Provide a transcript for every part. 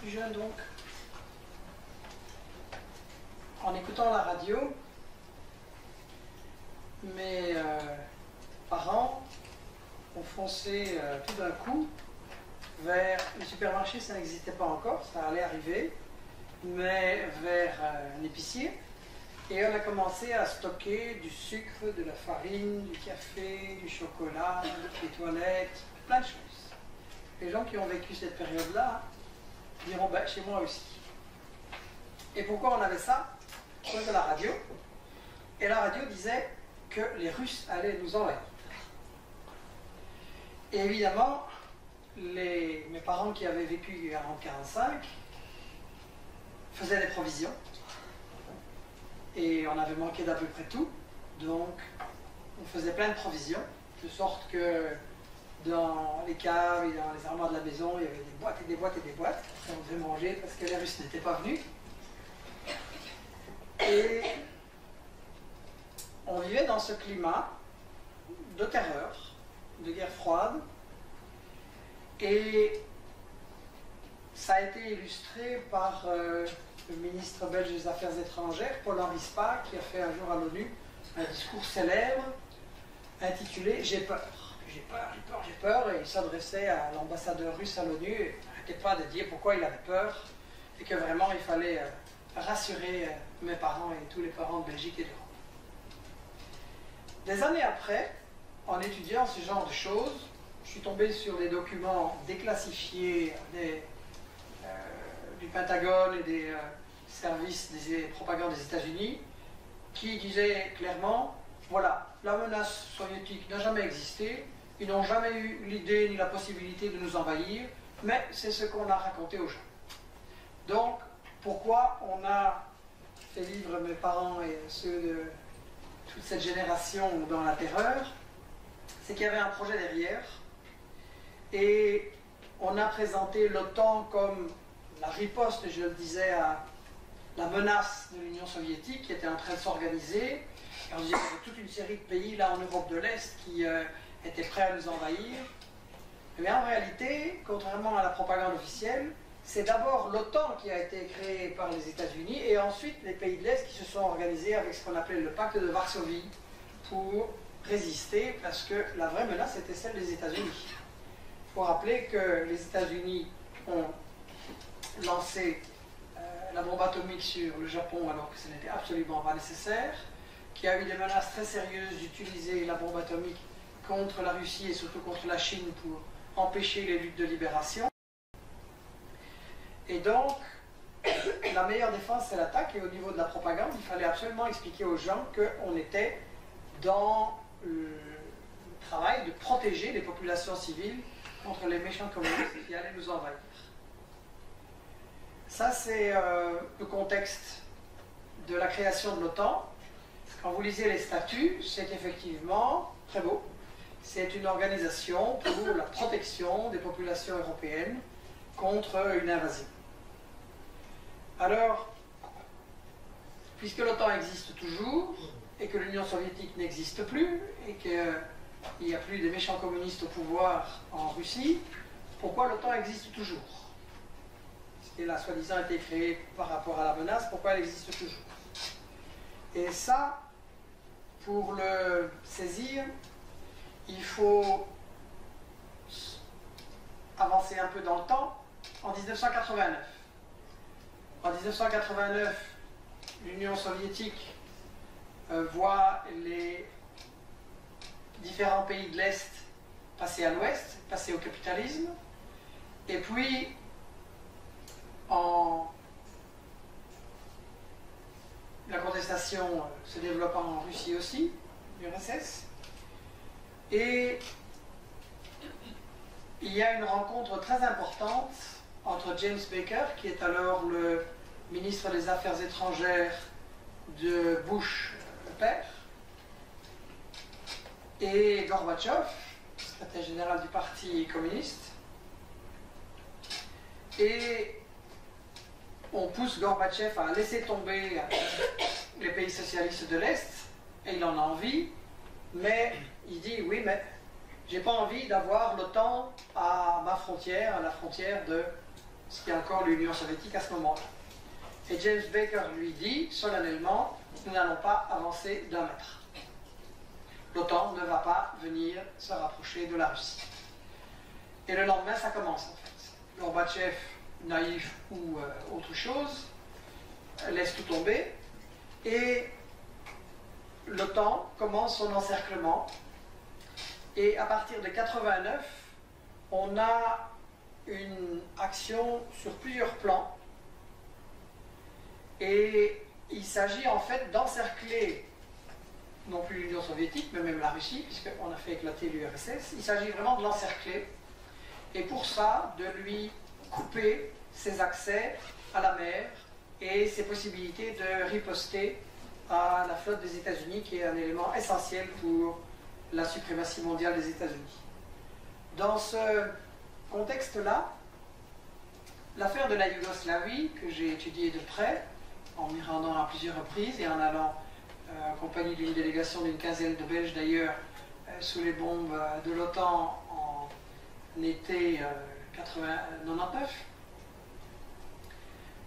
plus jeune donc, en écoutant la radio, mes parents ont foncé tout d'un coup vers le supermarché. Ça n'existait pas encore, ça allait arriver, mais vers un épicier. Et on a commencé à stocker du sucre, de la farine, du café, du chocolat, des toilettes, plein de choses. Les gens qui ont vécu cette période-là diront, ben, chez moi aussi. Et pourquoi on avait ça? À cause de la radio. Et la radio disait que les Russes allaient nous envahir. Et évidemment, mes parents qui avaient vécu en 1945 faisaient des provisions. Et on avait manqué d'à peu près tout. Donc, on faisait plein de provisions, de sorte que dans les caves et dans les armoires de la maison, il y avait des boîtes et des boîtes et des boîtes. Et on devait manger parce que les Russes n'étaient pas venus. Et on vivait dans ce climat de terreur, de guerre froide. Et ça a été illustré par le ministre belge des Affaires étrangères, Paul-Henri Spaak, qui a fait un jour à l'ONU un discours célèbre intitulé « J'ai peur ». J'ai peur, j'ai peur, j'ai peur, et il s'adressait à l'ambassadeur russe à l'ONU, et n'arrêtait pas de dire pourquoi il avait peur, et que vraiment il fallait rassurer mes parents et tous les parents de Belgique et d'Europe. Des années après, en étudiant ce genre de choses, je suis tombé sur des documents déclassifiés du Pentagone et des services des propagandes des États-Unis, qui disaient clairement, voilà, la menace soviétique n'a jamais existé, ils n'ont jamais eu l'idée ni la possibilité de nous envahir, mais c'est ce qu'on a raconté aux gens. Donc, pourquoi on a fait vivre mes parents et ceux de toute cette génération dans la terreur? C'est qu'il y avait un projet derrière, et on a présenté l'OTAN comme la riposte, je le disais, à la menace de l'Union soviétique qui était en train de s'organiser. Et on disait qu'il y avait toute une série de pays là en Europe de l'Est qui étaient prêts à nous envahir. Mais en réalité, contrairement à la propagande officielle, c'est d'abord l'OTAN qui a été créée par les États-Unis et ensuite les pays de l'Est qui se sont organisés avec ce qu'on appelait le pacte de Varsovie pour résister, parce que la vraie menace était celle des États-Unis. Il faut rappeler que les États-Unis ont lancé la bombe atomique sur le Japon alors que ce n'était absolument pas nécessaire, qu'il y a eu des menaces très sérieuses d'utiliser la bombe atomique contre la Russie et surtout contre la Chine pour empêcher les luttes de libération. Et donc, la meilleure défense, c'est l'attaque, et au niveau de la propagande, il fallait absolument expliquer aux gens qu'on était dans le travail de protéger les populations civiles contre les méchants communistes qui allaient nous envahir. Ça, c'est le contexte de la création de l'OTAN. Quand vous lisez les statuts, c'est effectivement très beau. C'est une organisation pour la protection des populations européennes contre une invasion. Alors, puisque l'OTAN existe toujours, et que l'Union soviétique n'existe plus, et qu'il n'y a plus de méchants communistes au pouvoir en Russie, pourquoi l'OTAN existe toujours? Elle a soi-disant été créée par rapport à la menace, pourquoi elle existe toujours? Et ça, pour le saisir, il faut avancer un peu dans le temps, en 1989. En 1989, l'Union soviétique voit les différents pays de l'Est passer à l'Ouest, passer au capitalisme, et puis la contestation se développe en Russie aussi, l'URSS, et il y a une rencontre très importante entre James Baker, qui est alors le ministre des Affaires étrangères de Bush, le père, et Gorbatchev, secrétaire général du Parti communiste, et on pousse Gorbatchev à laisser tomber les pays socialistes de l'Est, et il en a envie, mais il dit oui, mais j'ai pas envie d'avoir l'OTAN à ma frontière, à la frontière de ce qui est encore l'Union soviétique à ce moment-là. Et James Baker lui dit solennellement, nous n'allons pas avancer d'1 mètre. L'OTAN ne va pas venir se rapprocher de la Russie. Et le lendemain, ça commence en fait. Gorbatchev, naïf ou autre chose, laisse tout tomber, et l'OTAN commence son encerclement. Et à partir de 89, on a une action sur plusieurs plans. Et il s'agit en fait d'encercler, non plus l'Union soviétique, mais même la Russie, puisqu'on a fait éclater l'URSS. Il s'agit vraiment de l'encercler. Et pour ça, de lui couper ses accès à la mer et ses possibilités de riposter à la flotte des États-Unis, qui est un élément essentiel pour la suprématie mondiale des États-Unis. Dans ce contexte-là, l'affaire de la Yougoslavie, que j'ai étudiée de près, en m'y rendant à plusieurs reprises et en allant en compagnie d'une délégation d'une quinzaine de Belges d'ailleurs, sous les bombes de l'OTAN en été 99,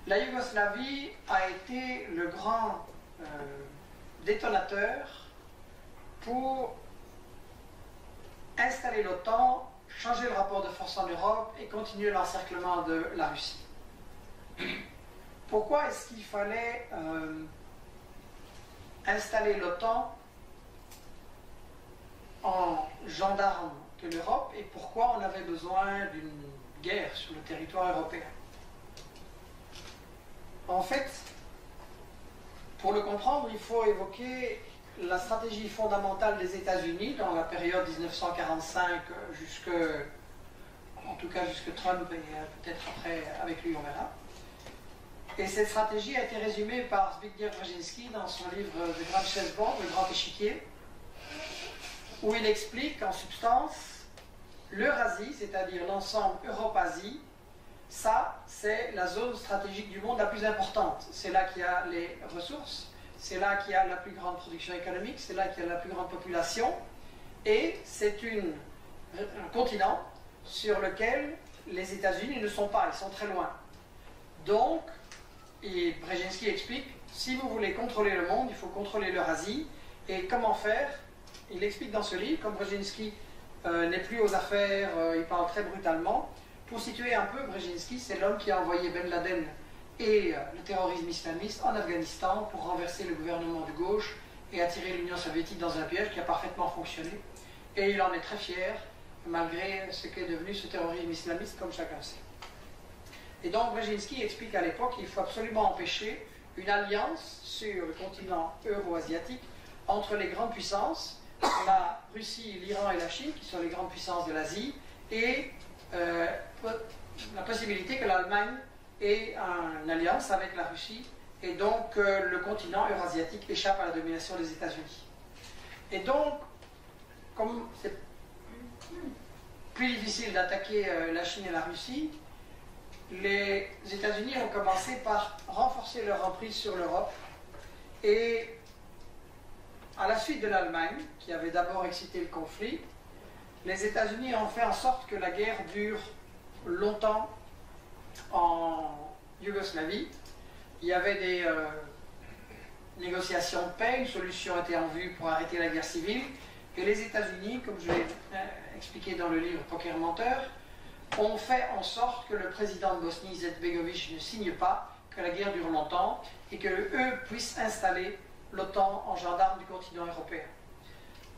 la Yougoslavie a été le grand détonateur pour installer l'OTAN, changer le rapport de force en Europe et continuer l'encerclement de la Russie. Pourquoi est-ce qu'il fallait installer l'OTAN en gendarme de l'Europe et pourquoi on avait besoin d'une guerre sur le territoire européen? En fait, pour le comprendre, il faut évoquer la stratégie fondamentale des États-Unis dans la période 1945 en tout cas jusque Trump et peut-être après avec lui on verra. Et cette stratégie a été résumée par Zbigniew Brzezinski dans son livre The Grand Chessboard, le grand échiquier, où il explique en substance l'Eurasie, c'est-à-dire l'ensemble Europe-Asie, ça c'est la zone stratégique du monde la plus importante. C'est là qu'il y a les ressources, c'est là qu'il y a la plus grande production économique, c'est là qu'il y a la plus grande population, et c'est un continent sur lequel les États-Unis ne sont pas, ils sont très loin. Donc, et Brzezinski explique, si vous voulez contrôler le monde, il faut contrôler l'Eurasie. Et comment faire? Il explique dans ce livre, comme Brzezinski n'est plus aux affaires, il parle très brutalement. Pour situer un peu, Brzezinski, c'est l'homme qui a envoyé Ben Laden et le terrorisme islamiste en Afghanistan pour renverser le gouvernement de gauche et attirer l'Union soviétique dans un piège qui a parfaitement fonctionné. Et il en est très fier, malgré ce qu'est devenu ce terrorisme islamiste, comme chacun sait. Et donc Brzezinski explique à l'époque qu'il faut absolument empêcher une alliance sur le continent euro-asiatique entre les grandes puissances, la Russie, l'Iran et la Chine, qui sont les grandes puissances de l'Asie, et la possibilité que l'Allemagne ait une alliance avec la Russie, et donc le continent eurasiatique échappe à la domination des États-Unis. Et donc, comme c'est plus difficile d'attaquer la Chine et la Russie, les États-Unis ont commencé par renforcer leur emprise sur l'Europe et à la suite de l'Allemagne, qui avait d'abord excité le conflit, les États-Unis ont fait en sorte que la guerre dure longtemps en Yougoslavie. Il y avait des négociations de paix, une solution était en vue pour arrêter la guerre civile, et les États-Unis, comme je l'ai expliqué dans le livre Poker Menteur, ont fait en sorte que le président de Bosnie, Izetbegovic, ne signe pas, que la guerre dure longtemps, et qu'eux puissent installer l'OTAN en gendarme du continent européen.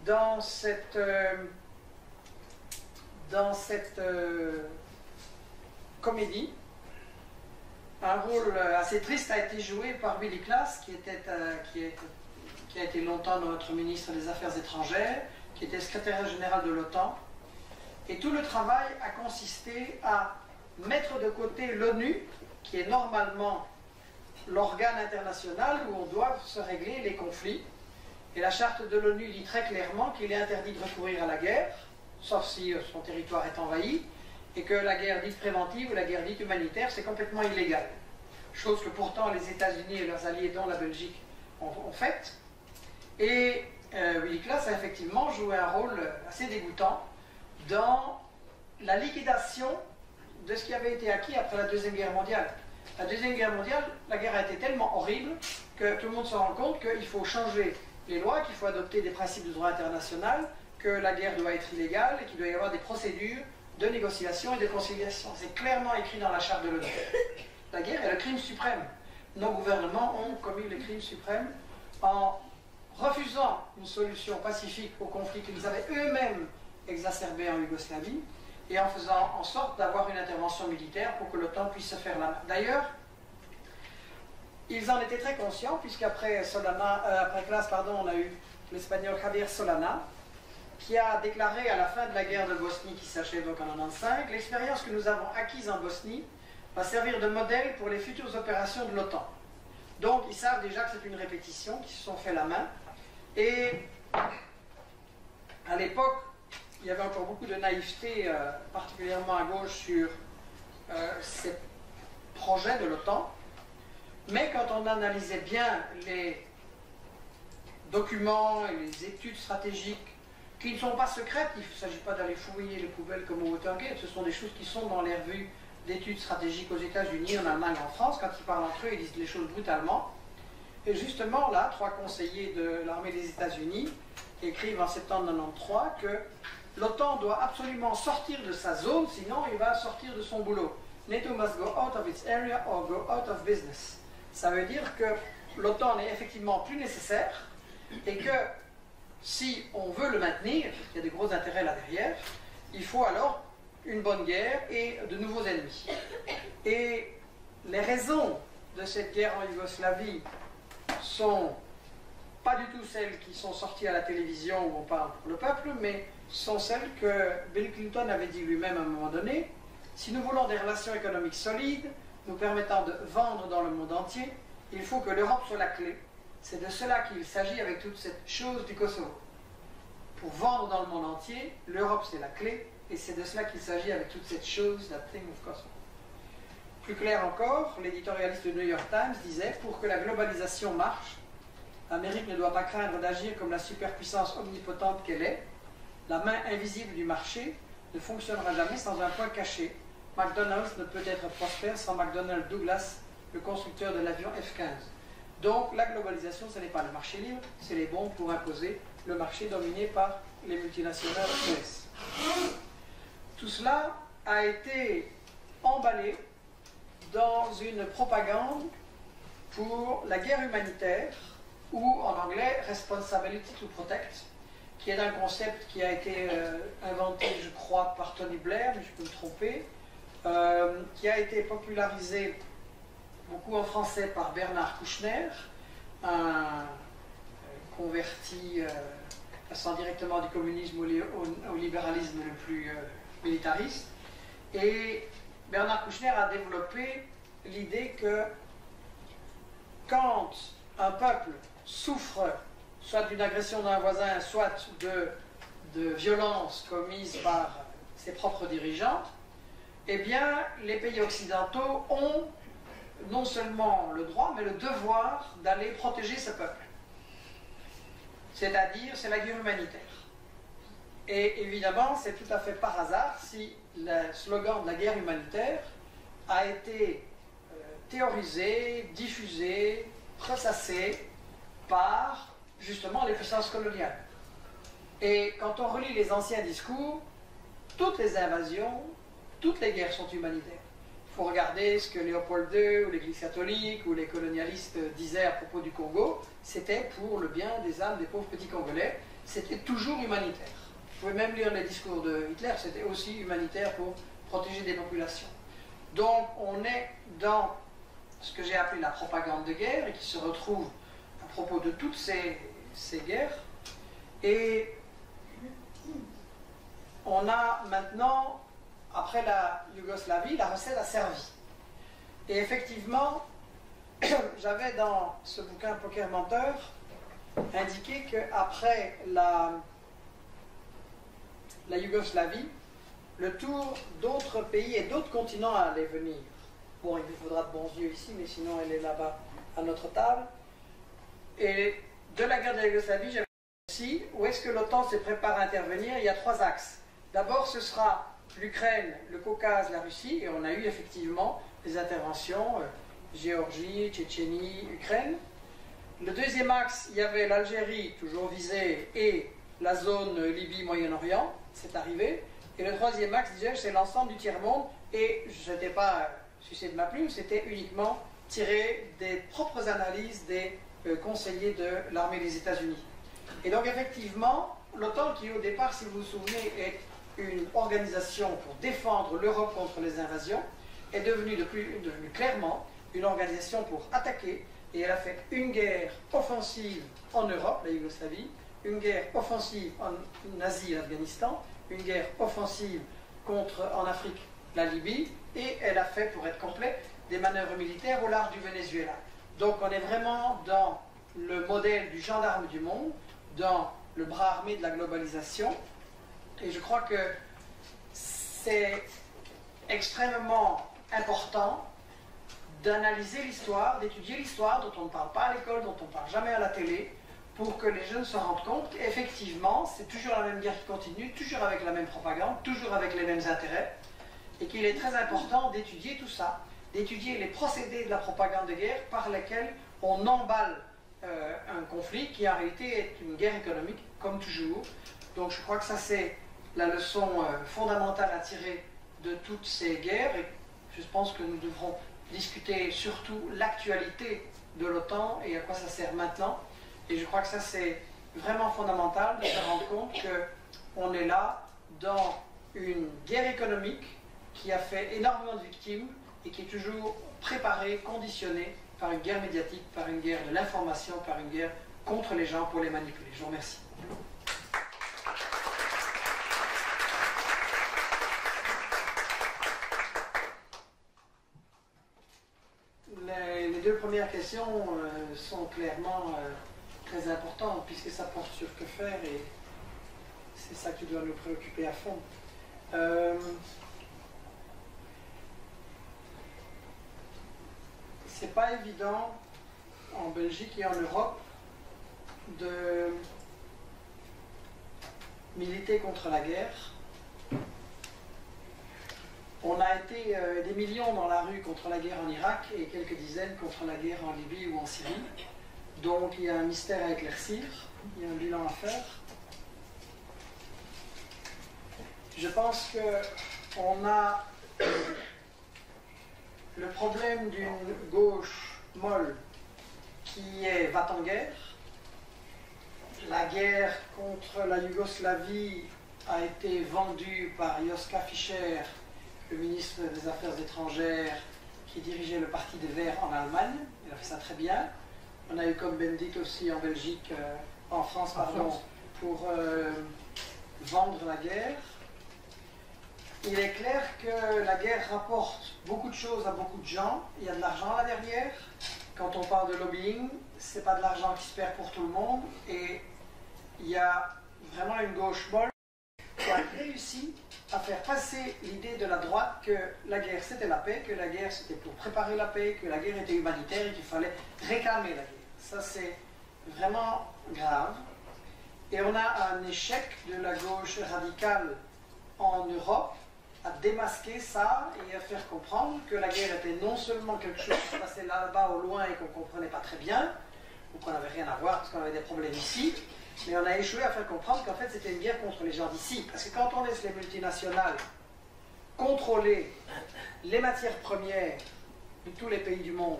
Dans cette comédie, un rôle assez triste a été joué par Willy Klaas, qui a été longtemps notre ministre des Affaires étrangères, qui était secrétaire général de l'OTAN. Et tout le travail a consisté à mettre de côté l'ONU, qui est normalement l'organe international où on doit se régler les conflits. Et la charte de l'ONU dit très clairement qu'il est interdit de recourir à la guerre, sauf si son territoire est envahi, et que la guerre dite préventive ou la guerre dite humanitaire, c'est complètement illégal. Chose que pourtant les États-Unis et leurs alliés, dont la Belgique, ont faite. Et Willy Klaas a effectivement joué un rôle assez dégoûtant dans la liquidation de ce qui avait été acquis après la Deuxième Guerre mondiale. La Deuxième Guerre mondiale, la guerre a été tellement horrible que tout le monde se rend compte qu'il faut changer les lois, qu'il faut adopter des principes de droit international, que la guerre doit être illégale et qu'il doit y avoir des procédures de négociation et de conciliation. C'est clairement écrit dans la charte de l'ONU. La guerre est le crime suprême. Nos gouvernements ont commis le crime suprême en refusant une solution pacifique au conflit qu'ils avaient eux-mêmes exacerbé en Yougoslavie et en faisant en sorte d'avoir une intervention militaire pour que l'OTAN puisse se faire la main. D'ailleurs, ils en étaient très conscients, puisqu'après classe, on a eu l'Espagnol Javier Solana, qui a déclaré à la fin de la guerre de Bosnie, qui s'achève donc en 1995, l'expérience que nous avons acquise en Bosnie va servir de modèle pour les futures opérations de l'OTAN. Donc, ils savent déjà que c'est une répétition, qu'ils se sont fait la main. Et à l'époque, il y avait encore beaucoup de naïveté, particulièrement à gauche, sur ces projets de l'OTAN. Mais quand on analysait bien les documents et les études stratégiques, qui ne sont pas secrètes, il ne s'agit pas d'aller fouiller les poubelles comme au Watergate, ce sont des choses qui sont dans les revues d'études stratégiques aux États-Unis, en Allemagne, en France. Quand ils parlent entre eux, ils disent les choses brutalement. Et justement, là, 3 conseillers de l'armée des États-Unis écrivent en septembre 1993 que l'OTAN doit absolument sortir de sa zone, sinon il va sortir de son boulot. NATO must go out of its area or go out of business. Ça veut dire que l'OTAN n'est effectivement plus nécessaire et que si on veut le maintenir, il y a des gros intérêts là derrière, il faut alors une bonne guerre et de nouveaux ennemis. Et les raisons de cette guerre en Yougoslavie sont pas du tout celles qui sont sorties à la télévision où on parle pour le peuple, mais sont celles que Bill Clinton avait dit lui-même à un moment donné. Si nous voulons des relations économiques solides, nous permettant de vendre dans le monde entier, il faut que l'Europe soit la clé. C'est de cela qu'il s'agit avec toute cette chose du Kosovo. Pour vendre dans le monde entier, l'Europe c'est la clé, et c'est de cela qu'il s'agit avec toute cette chose, that thing of Kosovo. Plus clair encore, l'éditorialiste du New York Times disait « Pour que la globalisation marche, l'Amérique ne doit pas craindre d'agir comme la superpuissance omnipotente qu'elle est. La main invisible du marché ne fonctionnera jamais sans un point caché. McDonald's ne peut être prospère sans McDonnell Douglas, le constructeur de l'avion F-15. » Donc la globalisation, ce n'est pas le marché libre, c'est les bons pour imposer le marché dominé par les multinationales US. Tout cela a été emballé dans une propagande pour la guerre humanitaire, ou en anglais « Responsibility to Protect », qui est un concept qui a été inventé, je crois, par Tony Blair, mais je peux me tromper, qui a été popularisé beaucoup en français par Bernard Kouchner, un converti passant directement du communisme au libéralisme le plus militariste. Et Bernard Kouchner a développé l'idée que quand un peuple souffre soit d'une agression d'un voisin, soit de violences commises par ses propres dirigeants, eh bien, les pays occidentaux ont non seulement le droit, mais le devoir d'aller protéger ce peuple. C'est-à-dire, c'est la guerre humanitaire. Et évidemment, c'est tout à fait par hasard si le slogan de la guerre humanitaire a été théorisé, diffusé, ressassé par justement les puissances coloniales. Et quand on relit les anciens discours, toutes les invasions, toutes les guerres sont humanitaires. Il faut regarder ce que Léopold II ou l'Église catholique ou les colonialistes disaient à propos du Congo. C'était pour le bien des âmes des pauvres petits Congolais. C'était toujours humanitaire. Vous pouvez même lire les discours de Hitler, c'était aussi humanitaire pour protéger des populations. Donc on est dans ce que j'ai appelé la propagande de guerre et qui se retrouve à propos de toutes ces guerres. Et on a maintenant, après la Yougoslavie, la recette a servi. Et effectivement, j'avais dans ce bouquin Poker Menteur indiqué qu'après la Yougoslavie, le tour d'autres pays et d'autres continents allait venir. Bon, il vous faudra de bons yeux ici, mais sinon elle est là-bas à notre table. Et de la guerre de la Yougoslavie, j'avais aussi où est-ce que l'OTAN se prépare à intervenir. Il y a 3 axes. D'abord, ce sera l'Ukraine, le Caucase, la Russie, et on a eu effectivement des interventions, Géorgie, Tchétchénie, Ukraine. Le deuxième axe, il y avait l'Algérie, toujours visée, et la zone Libye-Moyen-Orient, c'est arrivé. Et le troisième axe, disais-je, c'est l'ensemble du tiers-monde, et je n'étais pas sucé de ma plume, c'était uniquement tiré des propres analyses des conseillers de l'armée des États-Unis. Et donc effectivement, l'OTAN, qui au départ, si vous vous souvenez, est une organisation pour défendre l'Europe contre les invasions, est devenue clairement une organisation pour attaquer, et elle a fait une guerre offensive en Europe, la Yougoslavie, une guerre offensive en Asie et l'Afghanistan, une guerre offensive en Afrique, la Libye, et elle a fait, pour être complet, des manœuvres militaires au large du Venezuela. Donc on est vraiment dans le modèle du gendarme du monde, dans le bras armé de la globalisation, et je crois que c'est extrêmement important d'analyser l'histoire, d'étudier l'histoire dont on ne parle pas à l'école, dont on ne parle jamais à la télé, pour que les jeunes se rendent compte qu'effectivement, c'est toujours la même guerre qui continue, toujours avec la même propagande, toujours avec les mêmes intérêts, et qu'il est très important d'étudier tout ça, d'étudier les procédés de la propagande de guerre par lesquels on emballe un conflit qui en réalité est une guerre économique, comme toujours. Donc je crois que ça c'est la leçon fondamentale à tirer de toutes ces guerres, et je pense que nous devrons discuter surtout l'actualité de l'OTAN et à quoi ça sert maintenant. Et je crois que ça c'est vraiment fondamental de se rendre compte qu'on est là dans une guerre économique qui a fait énormément de victimes et qui est toujours préparée, conditionnée par une guerre médiatique, par une guerre de l'information, par une guerre contre les gens pour les manipuler. Je vous remercie. Les deux premières questions sont clairement très importantes puisque ça porte sur que faire et c'est ça qui doit nous préoccuper à fond. C'est pas évident en Belgique et en Europe de militer contre la guerre. On a été des millions dans la rue contre la guerre en Irak et quelques dizaines contre la guerre en Libye ou en Syrie. Donc il y a un mystère à éclaircir, il y a un bilan à faire. Je pense qu'on a le problème d'une gauche molle qui est va-t-en-guerre. La guerre contre la Yougoslavie a été vendue par Joschka Fischer, le ministre des Affaires étrangères qui dirigeait le Parti des Verts en Allemagne. Il a fait ça très bien. On a eu comme Bendit aussi en Belgique, en France, pardon, pour vendre la guerre. Il est clair que la guerre rapporte beaucoup de choses à beaucoup de gens. Il y a de l'argent là derrière. Quand on parle de lobbying, c'est pas de l'argent qui se perd pour tout le monde. Et il y a vraiment une gauche molle qui a réussi à faire passer l'idée de la droite que la guerre c'était la paix, que la guerre c'était pour préparer la paix, que la guerre était humanitaire et qu'il fallait réclamer la guerre. Ça c'est vraiment grave. Et on a un échec de la gauche radicale en Europe à démasquer ça et à faire comprendre que la guerre était non seulement quelque chose qui se passait là-bas au loin et qu'on ne comprenait pas très bien, ou qu'on n'avait rien à voir parce qu'on avait des problèmes ici, mais on a échoué à faire comprendre qu'en fait c'était une guerre contre les gens d'ici. Parce que quand on laisse les multinationales contrôler les matières premières de tous les pays du monde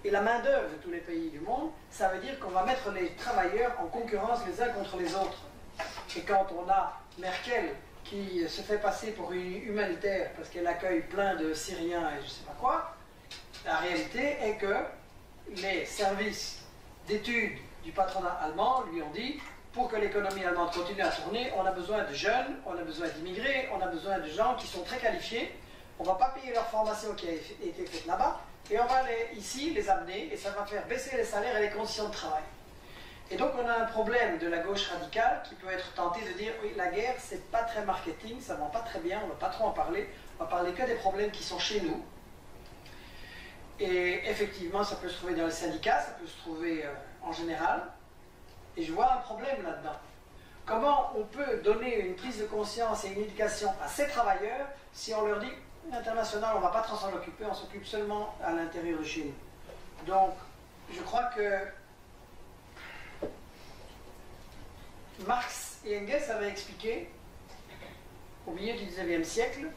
et la main-d'œuvre de tous les pays du monde, ça veut dire qu'on va mettre les travailleurs en concurrence les uns contre les autres. Et quand on a Merkel qui se fait passer pour une humanitaire parce qu'elle accueille plein de Syriens et je ne sais pas quoi, la réalité est que les services d'études du patronat allemand lui ont dit pour que l'économie allemande continue à tourner, on a besoin de jeunes, on a besoin d'immigrés, on a besoin de gens qui sont très qualifiés, on ne va pas payer leur formation qui a été faite là-bas, et on va ici les amener, et ça va faire baisser les salaires et les conditions de travail. Et donc on a un problème de la gauche radicale qui peut être tentée de dire oui, la guerre c'est pas très marketing, ça va pas très bien, on ne va pas trop en parler, on va parler que des problèmes qui sont chez nous. Et effectivement ça peut se trouver dans les syndicats, ça peut se trouver en général, et je vois un problème là-dedans. comment on peut donner une prise de conscience et une éducation à ces travailleurs si on leur dit international, on ne va pas trop s'en occuper, on s'occupe seulement à l'intérieur de chez nous. Donc, je crois que Marx et Engels avaient expliqué, au milieu du XIXe siècle,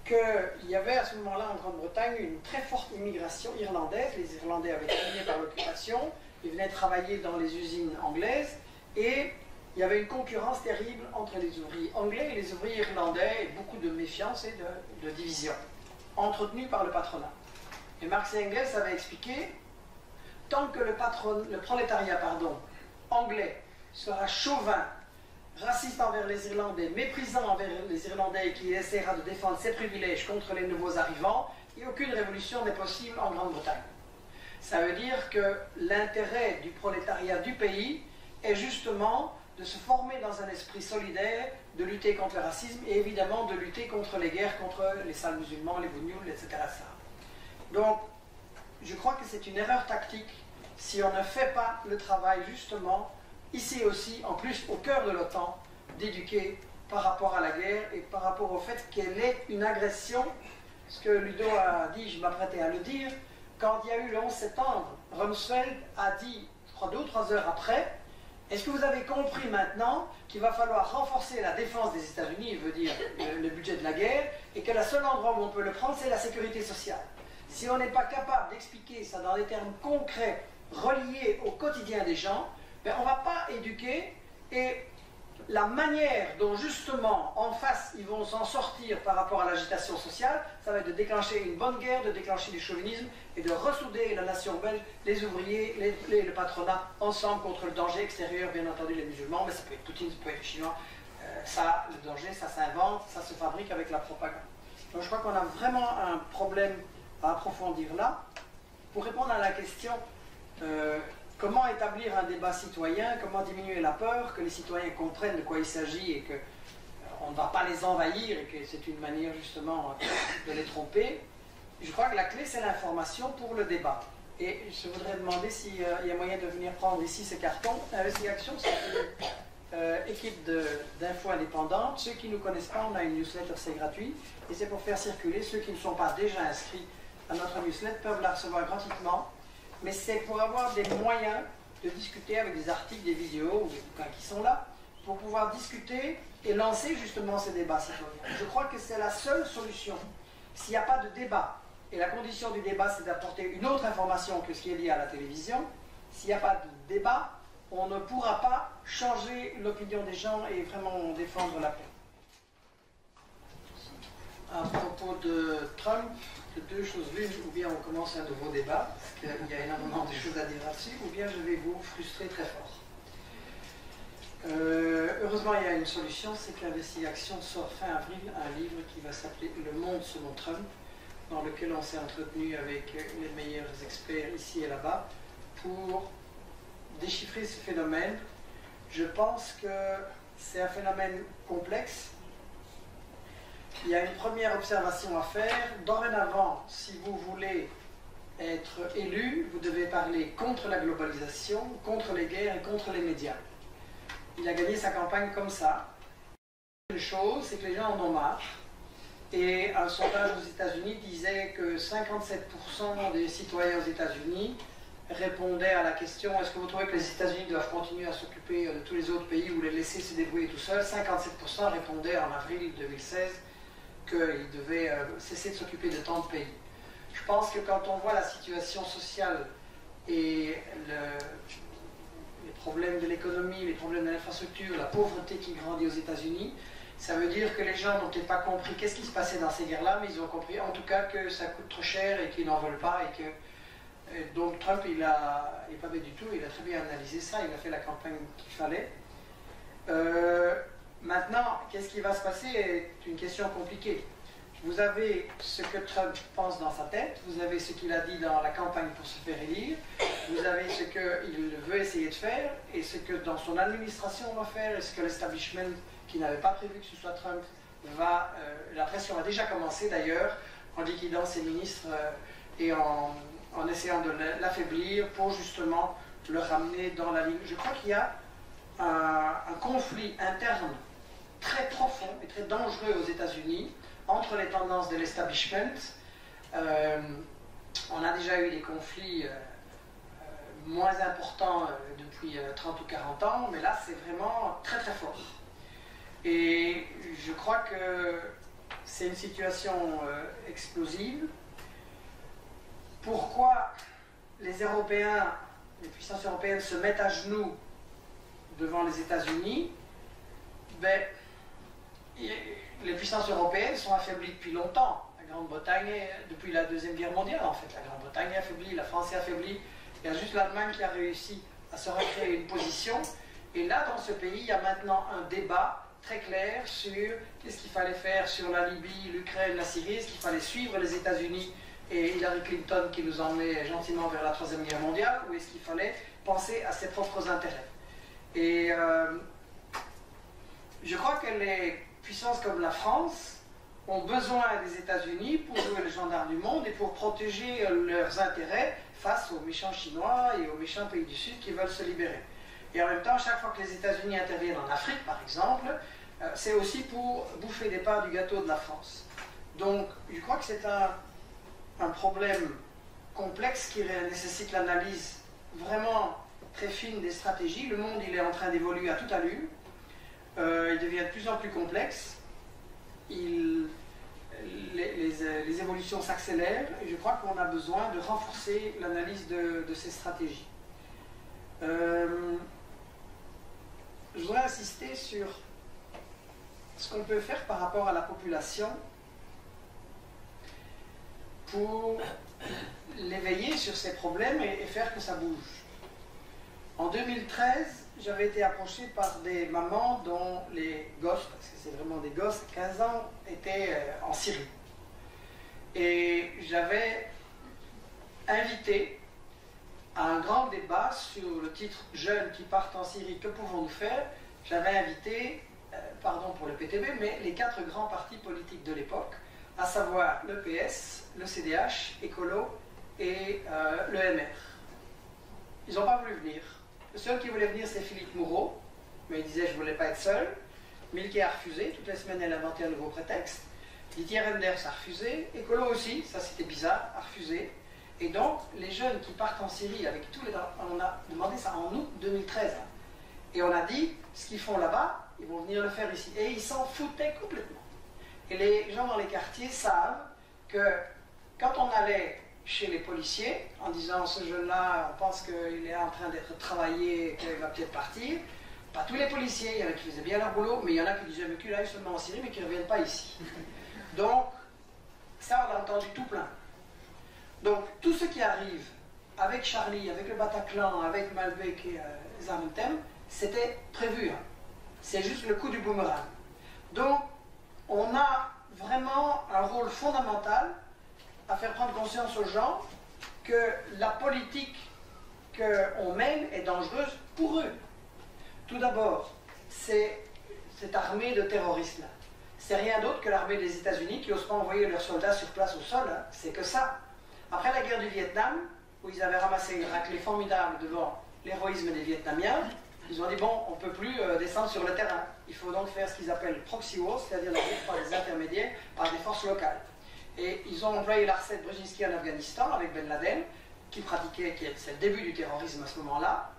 qu'il y avait à ce moment-là en Grande-Bretagne une très forte immigration irlandaise. Les Irlandais avaient terminé par l'occupation, ils venaient travailler dans les usines anglaises, et il y avait une concurrence terrible entre les ouvriers anglais et les ouvriers irlandais, et beaucoup de méfiance et de division, entretenue par le patronat. Et Marx et Engels avaient expliqué, tant que le prolétariat anglais sera chauvin, raciste envers les Irlandais, méprisant envers les Irlandais et qui essaiera de défendre ses privilèges contre les nouveaux arrivants, et aucune révolution n'est possible en Grande-Bretagne. Ça veut dire que l'intérêt du prolétariat du pays est justement de se former dans un esprit solidaire, de lutter contre le racisme et évidemment de lutter contre les guerres, contre les sales musulmans, les bougnoules, etc. Donc, je crois que c'est une erreur tactique si on ne fait pas le travail justement, ici aussi, en plus au cœur de l'OTAN, d'éduquer par rapport à la guerre et par rapport au fait qu'elle est une agression. Ce que Ludo a dit, je m'apprêtais à le dire, quand il y a eu le 11 septembre, Rumsfeld a dit, je crois 2 ou 3 heures après, est-ce que vous avez compris maintenant qu'il va falloir renforcer la défense des États-Unis, il veut dire le budget de la guerre, et que le seul endroit où on peut le prendre, c'est la sécurité sociale. Si on n'est pas capable d'expliquer ça dans des termes concrets, reliés au quotidien des gens, ben on ne va pas éduquer, et la manière dont justement en face ils vont s'en sortir par rapport à l'agitation sociale, ça va être de déclencher une bonne guerre, de déclencher du chauvinisme et de ressouder la nation belge, les ouvriers, le patronat ensemble contre le danger extérieur, bien entendu les musulmans, mais ça peut être Poutine, ça peut être les Chinois. Ça, le danger, ça s'invente, ça se fabrique avec la propagande. Donc je crois qu'on a vraiment un problème à approfondir là. Pour répondre à la question comment établir un débat citoyen, comment diminuer la peur, que les citoyens comprennent de quoi il s'agit et qu'on ne va pas les envahir et que c'est une manière justement de les tromper. Je crois que la clé c'est l'information pour le débat. Et je voudrais demander s'il y a moyen de venir prendre ici ce carton. Investigation, c'est une équipe d'infos indépendantes. Ceux qui ne nous connaissent pas, on a une newsletter, c'est gratuit. Et c'est pour faire circuler. Ceux qui ne sont pas déjà inscrits à notre newsletter peuvent la recevoir gratuitement. Mais c'est pour avoir des moyens de discuter avec des articles, des vidéos ou des bouquins qui sont là, pour pouvoir discuter et lancer justement ces débats citoyens. Je crois que c'est la seule solution. S'il n'y a pas de débat, et la condition du débat c'est d'apporter une autre information que ce qui est lié à la télévision, s'il n'y a pas de débat, on ne pourra pas changer l'opinion des gens et vraiment défendre la paix. À propos de Trump, deux choses l'une, ou bien on commence un nouveau débat, parce qu'il y a énormément de choses à dire là-dessus, ou bien je vais vous frustrer très fort. Heureusement, il y a une solution, c'est que l'Investigation sort fin avril un livre qui va s'appeler Le Monde selon Trump, dans lequel on s'est entretenu avec les meilleurs experts ici et là-bas pour déchiffrer ce phénomène. Je pense que c'est un phénomène complexe. Il y a une première observation à faire. Dorénavant, si vous voulez être élu, vous devez parler contre la globalisation, contre les guerres et contre les médias. Il a gagné sa campagne comme ça. Une chose, c'est que les gens en ont marre. Et un sondage aux États-Unis disait que 57% des citoyens aux États-Unis répondaient à la question « Est-ce que vous trouvez que les États-Unis doivent continuer à s'occuper de tous les autres pays ou les laisser se débrouiller tout seuls ?» 57% répondaient en avril 2016 qu'ils devaient cesser de s'occuper de tant de pays. Je pense que quand on voit la situation sociale et les problèmes de l'économie, les problèmes de l'infrastructure, la pauvreté qui grandit aux États-Unis, ça veut dire que les gens n'ont peut-être pas compris qu'est-ce qui se passait dans ces guerres-là, mais ils ont compris en tout cas que ça coûte trop cher et qu'ils n'en veulent pas. Donc Trump, il n'est pas bête du tout, il a très bien analysé ça, il a fait la campagne qu'il fallait. Maintenant, qu'est-ce qui va se passer est une question compliquée. Vous avez ce que Trump pense dans sa tête, vous avez ce qu'il a dit dans la campagne pour se faire élire, vous avez ce qu'il veut essayer de faire, et ce que dans son administration va faire, et ce que l'establishment, qui n'avait pas prévu que ce soit Trump, va... la pression a déjà commencé d'ailleurs, en liquidant ses ministres et en essayant de l'affaiblir pour justement le ramener dans la ligne. Je crois qu'il y a un conflit interne très profond et très dangereux aux États-Unis entre les tendances de l'establishment. On a déjà eu des conflits moins importants depuis 30 ou 40 ans, mais là c'est vraiment très très fort. Et je crois que c'est une situation explosive. Pourquoi les Européens, les puissances européennes se mettent à genoux devant les États-Unis? Ben, les puissances européennes sont affaiblies depuis longtemps. La Grande-Bretagne, depuis la Deuxième Guerre mondiale en fait, la Grande-Bretagne est affaiblie, la France est affaiblie. Il y a juste l'Allemagne qui a réussi à se recréer une position. Et là, dans ce pays, il y a maintenant un débat très clair sur qu'est-ce qu'il fallait faire sur la Libye, l'Ukraine, la Syrie. Est-ce qu'il fallait suivre les États-Unis et Hillary Clinton qui nous emmenait gentiment vers la Troisième Guerre mondiale, ou est-ce qu'il fallait penser à ses propres intérêts? Et je crois que les puissances comme la France ont besoin des États-Unis pour jouer le gendarme du monde et pour protéger leurs intérêts face aux méchants Chinois et aux méchants pays du Sud qui veulent se libérer. Et en même temps, chaque fois que les États-Unis interviennent en Afrique, par exemple, c'est aussi pour bouffer des parts du gâteau de la France. Donc, je crois que c'est un problème complexe qui nécessite l'analyse vraiment très fine des stratégies. Le monde, il est en train d'évoluer à toute allure. Il devient de plus en plus complexe. Les évolutions s'accélèrent et je crois qu'on a besoin de renforcer l'analyse de ces stratégies. Je voudrais insister sur ce qu'on peut faire par rapport à la population pour l'éveiller sur ces problèmes et faire que ça bouge. En 2013, j'avais été approché par des mamans dont les gosses, parce que c'est vraiment des gosses, 15 ans, étaient en Syrie. Et j'avais invité à un grand débat sur le titre « Jeunes qui partent en Syrie, que pouvons-nous faire ?» J'avais invité, pardon pour le PTB, mais les 4 grands partis politiques de l'époque, à savoir le PS, le CDH, Écolo et le MR. Ils n'ont pas voulu venir. Le seul qui voulait venir, c'est Philippe Moureau, mais il disait « je ne voulais pas être seul ». Milquet a refusé, toutes les semaines elle inventait un nouveau prétexte. Didier Reynders a refusé, Écolo aussi, ça c'était bizarre, a refusé. Et donc, les jeunes qui partent en Syrie avec tous les... On a demandé ça en août 2013. Et on a dit, ce qu'ils font là-bas, ils vont venir le faire ici. Et ils s'en foutaient complètement. Et les gens dans les quartiers savent que quand on allait chez les policiers, en disant, ce jeune-là, on pense qu'il est en train d'être travaillé, qu'il va peut-être partir, pas tous les policiers, il y en a qui faisaient bien leur boulot, mais il y en a qui disaient, mais qu'il aille seulement en Syrie, mais qu'ils ne reviennent pas ici. Donc, ça, on l'a entendu tout plein. Donc, tout ce qui arrive avec Charlie, avec le Bataclan, avec Malbec et Zaventem, c'était prévu. Hein. C'est juste le coup du boomerang. Donc, on a vraiment un rôle fondamental à faire prendre conscience aux gens que la politique qu'on mène est dangereuse pour eux. Tout d'abord, c'est cette armée de terroristes-là. C'est rien d'autre que l'armée des États-Unis qui n'osent pas envoyer leurs soldats sur place au sol. Hein. C'est que ça. Après la guerre du Vietnam, où ils avaient ramassé une raclée formidable devant l'héroïsme des Vietnamiens, ils ont dit, bon, on ne peut plus descendre sur le terrain. Il faut donc faire ce qu'ils appellent proxy wars, c'est-à-dire la guerre par des intermédiaires, par des forces locales. Et ils ont employé la recette Brzezinski en Afghanistan avec Ben Laden, qui pratiquait, c'est le début du terrorisme à ce moment-là,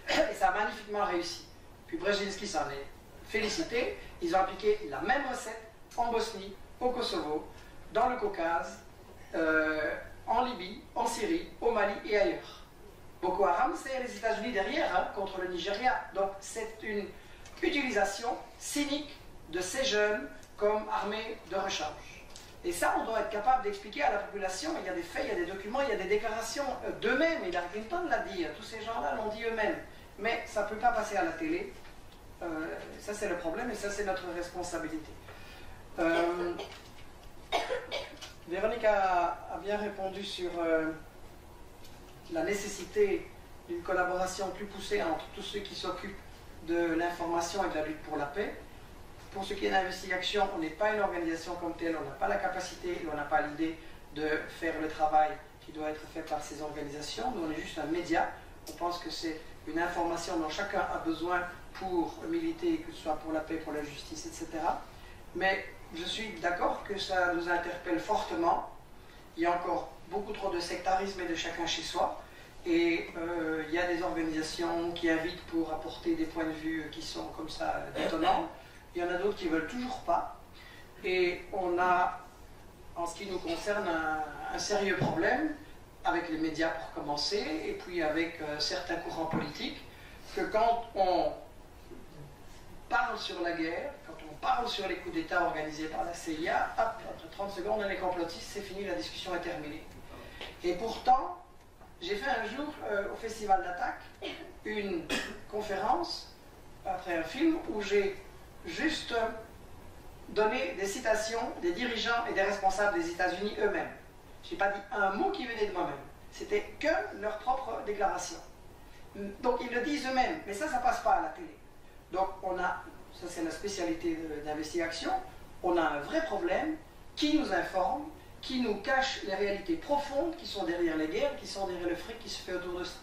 et ça a magnifiquement réussi. Puis Brzezinski s'en est félicité, ils ont appliqué la même recette en Bosnie, au Kosovo, dans le Caucase, en Libye, en Syrie, au Mali et ailleurs. Boko Haram, c'est les États-Unis derrière, hein, contre le Nigeria. Donc c'est une utilisation cynique de ces jeunes comme armée de rechange. Et ça, on doit être capable d'expliquer à la population. Il y a des faits, il y a des documents, il y a des déclarations d'eux-mêmes. Hillary Clinton l'a dit, tous ces gens-là l'ont dit eux-mêmes. Mais ça ne peut pas passer à la télé. Ça, c'est le problème et ça, c'est notre responsabilité. Véronique a bien répondu sur la nécessité d'une collaboration plus poussée entre tous ceux qui s'occupent de l'information et de la lutte pour la paix. Pour ce qui est d'investigation, on n'est pas une organisation comme telle, on n'a pas la capacité et on n'a pas l'idée de faire le travail qui doit être fait par ces organisations. Nous, on est juste un média On pense que c'est une information dont chacun a besoin pour militer, que ce soit pour la paix, pour la justice, etc. Mais je suis d'accord que ça nous interpelle fortement. Il y a encore beaucoup trop de sectarisme et de chacun chez soi. Et il y a des organisations qui invitent pour apporter des points de vue qui sont comme ça détonnants. Il y en a d'autres qui ne veulent toujours pas. Et on a, en ce qui nous concerne, un sérieux problème avec les médias pour commencer, et puis avec certains courants politiques, que quand on parle sur la guerre, quand on parle sur les coups d'État organisés par la CIA, hop, après 30 secondes, on est complotiste, c'est fini, la discussion est terminée. Et pourtant, j'ai fait un jour au Festival d'Attaque une conférence après un film où j'ai juste donné des citations des dirigeants et des responsables des États-Unis eux-mêmes. Je n'ai pas dit un mot qui venait de moi-même. C'était que leur propre déclaration. Donc ils le disent eux-mêmes, mais ça passe pas à la télé. Donc on a, ça c'est la spécialité d'investigation, on a un vrai problème qui nous informe, qui nous cache les réalités profondes qui sont derrière les guerres, qui sont derrière le fric qui se fait autour de ça.